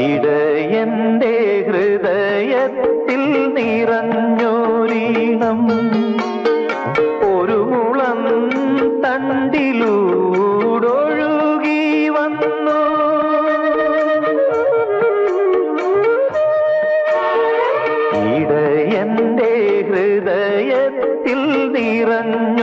ഇടയന്റെ ഹൃദയത്തിൽ നിറഞ്ഞോരീണം ഒരു മുളം തണ്ടിലൂടൊഴുകി വന്നു. ഇടയന്റെ ഹൃദയത്തിൽ നിറഞ്ഞ